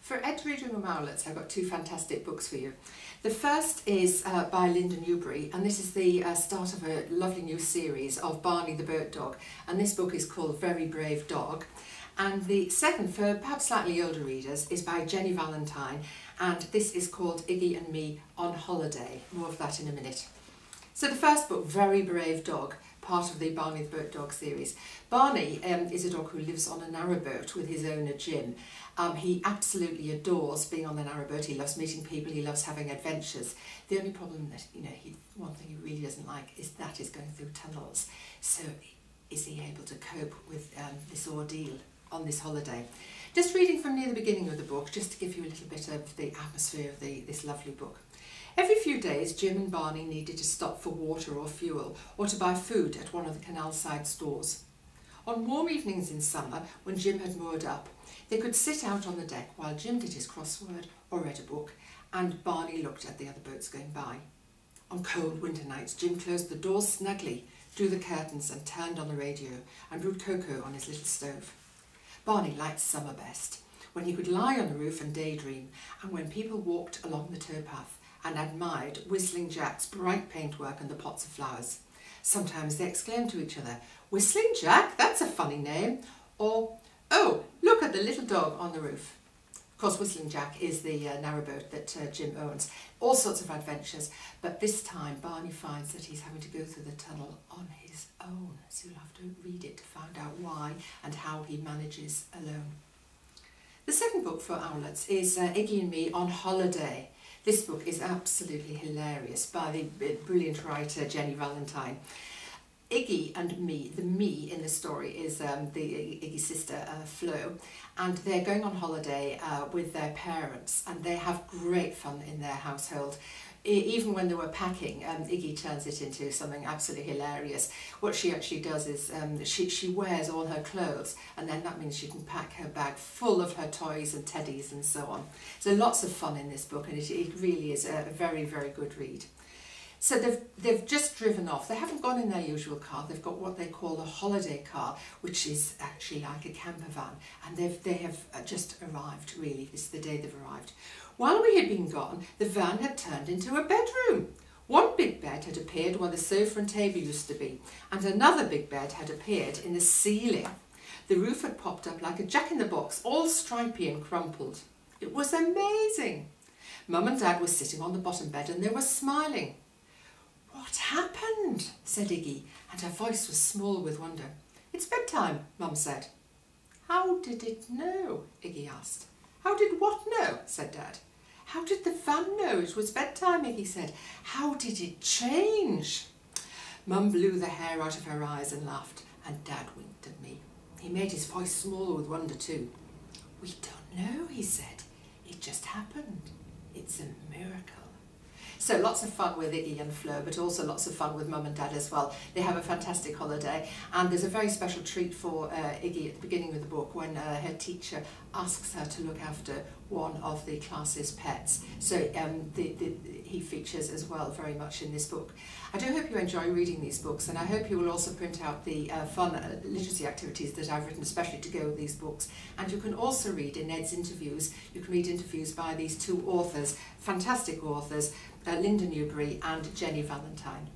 For Ed Reading Room Owlets, I've got two fantastic books for you. The first is by Linda Newbury, and this is the start of a lovely new series of Barney the Bird Dog, and this book is called Very Brave Dog. And the second, for perhaps slightly older readers, is by Jenny Valentine, and this is called Iggy and Me on Holiday. More of that in a minute. So the first book, Very Brave Dog, part of the Barney the Bird Dog series. Barney is a dog who lives on a narrowboat with his owner Jim. He absolutely adores being on the narrowboat. He loves meeting people, he loves having adventures. The only problem that, one thing he really doesn't like is that is going through tunnels. So is he able to cope with this ordeal on this holiday? Just reading from near the beginning of the book, just to give you a little bit of the atmosphere of this lovely book. Every few days, Jim and Barney needed to stop for water or fuel, or to buy food at one of the canal-side stores. On warm evenings in summer, when Jim had moored up, they could sit out on the deck while Jim did his crossword or read a book, and Barney looked at the other boats going by. On cold winter nights, Jim closed the doors snugly, drew the curtains and turned on the radio, and brewed cocoa on his little stove. Barney liked summer best, when he could lie on the roof and daydream, and when people walked along the towpath and admired Whistling Jack's bright paintwork and the pots of flowers. Sometimes they exclaimed to each other, "Whistling Jack, that's a funny name," or, "Oh, look at the little dog on the roof." Of course, Whistling Jack is the narrowboat that Jim owns. All sorts of adventures, but this time Barney finds that he's having to go through the tunnel on his own, so you'll have to read it to find out why and how he manages alone. The second book for Owlets is Iggy and Me on Holiday. This book is absolutely hilarious, by the brilliant writer Jenny Valentine. Iggy and Me, the me in the story is Iggy's sister Flo, and they're going on holiday with their parents, and they have great fun in their household. Even when they were packing, Iggy turns it into something absolutely hilarious. What she actually does is she wears all her clothes, and then that means she can pack her bag full of her toys and teddies and so on. So lots of fun in this book, and it really is a very, very good read. So they've just driven off. They haven't gone in their usual car. They've got what they call a holiday car, which is actually like a camper van, and they have just arrived, really. This is the day they've arrived. While we had been gone, the van had turned into a bedroom. One big bed had appeared where the sofa and table used to be, and another big bed had appeared in the ceiling. The roof had popped up like a jack-in-the-box, all stripy and crumpled. It was amazing. Mum and Dad were sitting on the bottom bed, and they were smiling. "What happened?" said Iggy, and her voice was small with wonder. "It's bedtime," Mum said. "How did it know?" Iggy asked. "How did what know?" said Dad. "How did the van know it was bedtime?" Iggy said. "How did it change?" Mum blew the hair out of her eyes and laughed, and Dad winked at me. He made his voice smaller with wonder too. "We don't know," he said. "It just happened. It's a miracle." So lots of fun with Iggy and Flo, but also lots of fun with Mum and Dad as well. They have a fantastic holiday, and there's a very special treat for Iggy at the beginning of the book when her teacher asks her to look after one of the class's pets. So he features as well very much in this book. I do hope you enjoy reading these books, and I hope you will also print out the fun literacy activities that I've written especially to go with these books. And you can also read in Ed's interviews, you can read interviews by these two authors, fantastic authors, Linda Newbury and Jenny Valentine.